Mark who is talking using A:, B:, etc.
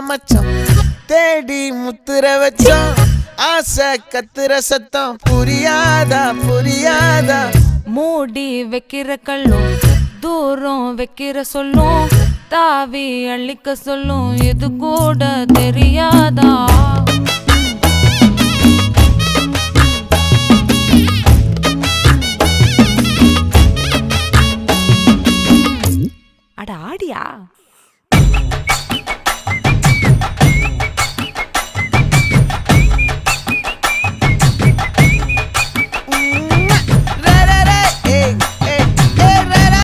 A: மச்சம் தேடி முத்துற வச்சோம் ஆசை கத்துற சத்தம் புரியாதா புரியாதா
B: மூடி வைக்கிற கல்லும் தூரம் வைக்கிற சொல்லும் தாவி அள்ளிக்க சொல்லும் இது கூட தெரியாதா அட ஆடியா